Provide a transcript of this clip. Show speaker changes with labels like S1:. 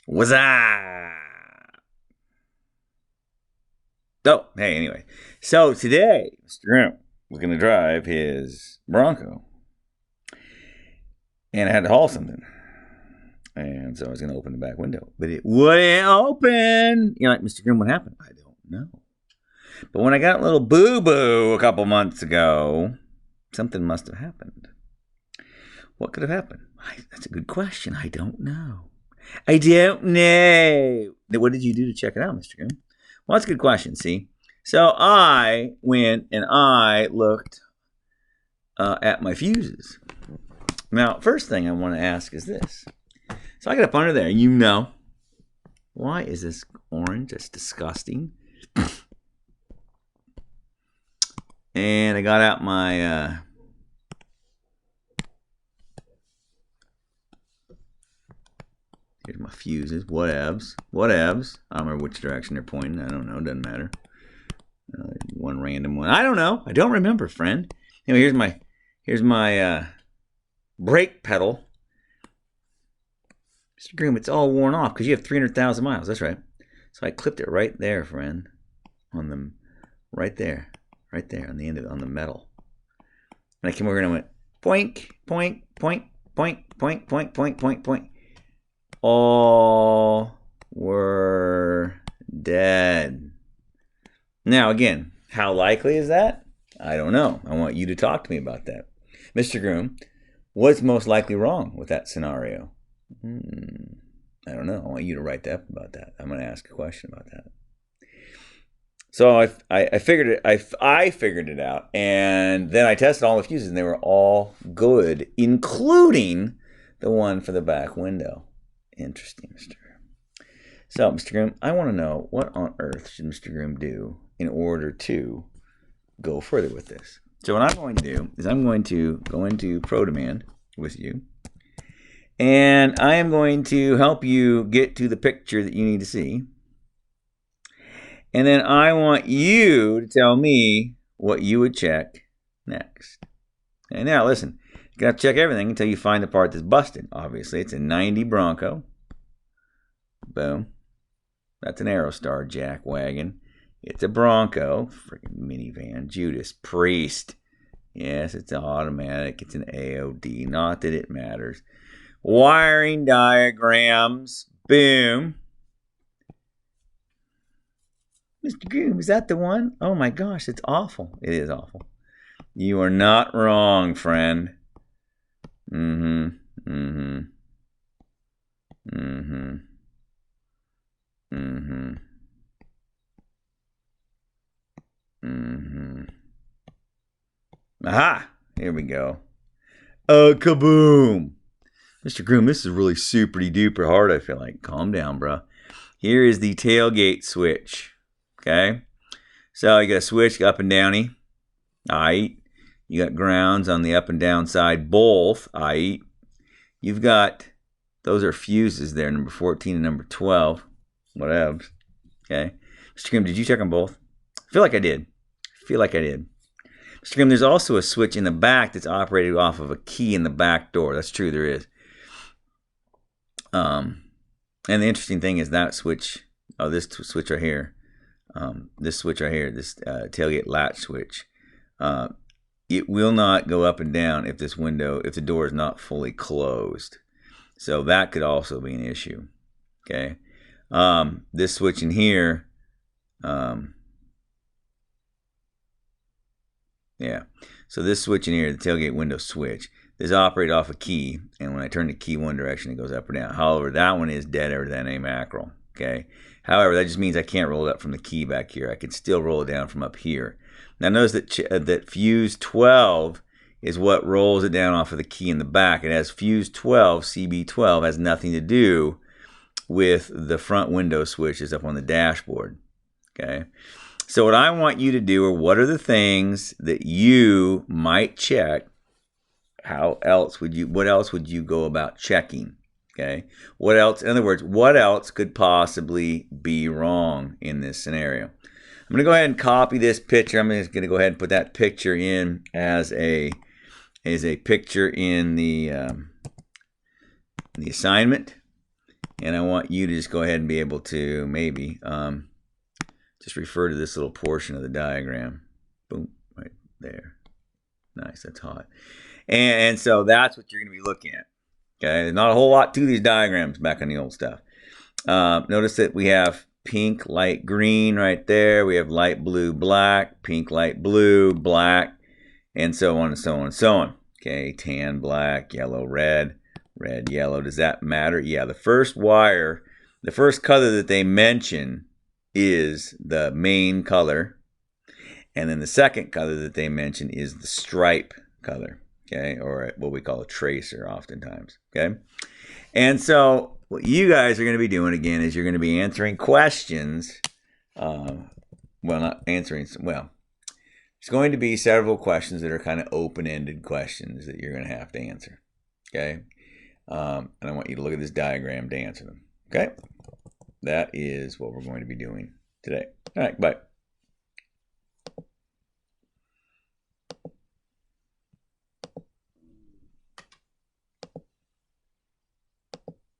S1: What's up? Oh, hey, anyway. So today, Mr. Grim was going to drive his Bronco, and I had to haul something. And so I was going to open the back window, but it wouldn't open. You're like, Mr. Grim, what happened? I don't know. But when I got a little boo boo a couple months ago, something must have happened. What could have happened? That's a good question. I don't know. I don't know. What did you do to check it out, Mr. Grim? Well, that's a good question. See, so I went and I looked at my fuses. Now, first thing I want to ask is this. So I got up under there. You know, why is this orange? That's disgusting. And I got out my here's my fuses. Whatevs. Whatevs. I don't remember which direction they're pointing. I don't know. It doesn't matter. One random one. I don't know. I don't remember, friend. Anyway, here's my brake pedal. Mr. Groom, it's all worn off because you have 300,000 miles. That's right. So I clipped it right there, friend, on the right there on the end of it, on the metal. And I came over and I went poink, poink, poink, poink, poink, poink, poink, poink, poink. All were dead. Now, again, how likely is that? I don't know. I want you to talk to me about that. Mr. Groom, what's most likely wrong with that scenario? I don't know. I want you to write up about that. I'm going to ask a question about that. So I figured it. I figured it out, and then I tested all the fuses, and they were all good, including the one for the back window. Interesting, Mr. Groom. So, Mr. Groom, I want to know what on earth should Mr. Groom do in order to go further with this. So what I'm going to do is I'm going to go into ProDemand with you, and I am going to help you get to the picture that you need to see. And then I want you to tell me what you would check next. And now listen, you're going to have to check everything until you find the part that's busted. Obviously, it's a 90 Bronco. Boom. That's an Aerostar jack wagon. It's a Bronco. Freaking minivan. Judas Priest. Yes, it's an automatic. It's an AOD. Not that it matters. Wiring diagrams. Boom. Mr. Groom, is that the one? Oh my gosh, it's awful. It is awful. You are not wrong, friend. Mm-hmm. Mm-hmm. Mm-hmm. Mm-hmm. Mm-hmm. Aha! Here we go. Kaboom! Mr. Groom, this is really super duper hard, I feel like. Calm down, bro. Here is the tailgate switch. Okay? So you got a switch up and downy. Aight. You got grounds on the up and down side, both. Aight. You've got, those are fuses there, number 14 and number 12. Whatever. Okay? Mr. Grimm, did you check them both? I feel like I did. Mr. Grimm, there's also a switch in the back that's operated off of a key in the back door. That's true, there is. And the interesting thing is that switch, this switch right here, this tailgate latch switch, it will not go up and down if the door is not fully closed. So that could also be an issue. Okay. This switch in here, yeah. So this switch in here, the tailgate window switch, is operated off a key, and when I turn the key one direction, it goes up or down. However, that one is dead or than a mackerel. Okay. However, that just means I can't roll it up from the key back here. I can still roll it down from up here. Now notice that fuse 12 is what rolls it down off of the key in the back. It has fuse 12, CB12, has nothing to do with the front window switches up on the dashboard. Okay. So what I want you to do, or what are the things that you might check? What else would you go about checking? Okay. What else? In other words, what else could possibly be wrong in this scenario? I'm going to go ahead and copy this picture. I'm just going to go ahead and put that picture in as a picture in the assignment. And I want you to just go ahead and be able to maybe just refer to this little portion of the diagram. Boom, right there. Nice, that's hot. And so that's what you're going to be looking at. Okay, there's not a whole lot to these diagrams back on the old stuff. Notice that we have pink, light green right there. We have light blue, black, pink, light blue, black, and so on and so on and so on. Okay, tan, black, yellow, red, red, yellow. Does that matter? Yeah, the first wire, the first color that they mention is the main color. And then the second color that they mention is the stripe color, okay, or what we call a tracer oftentimes, okay? And so what you guys are going to be doing again is you're going to be answering questions. Well, not answering, well, there's going to be several questions that are kind of open-ended questions that you're going to have to answer, okay? And I want you to look at this diagram to answer them, okay? That is what we're going to be doing today. All right, bye.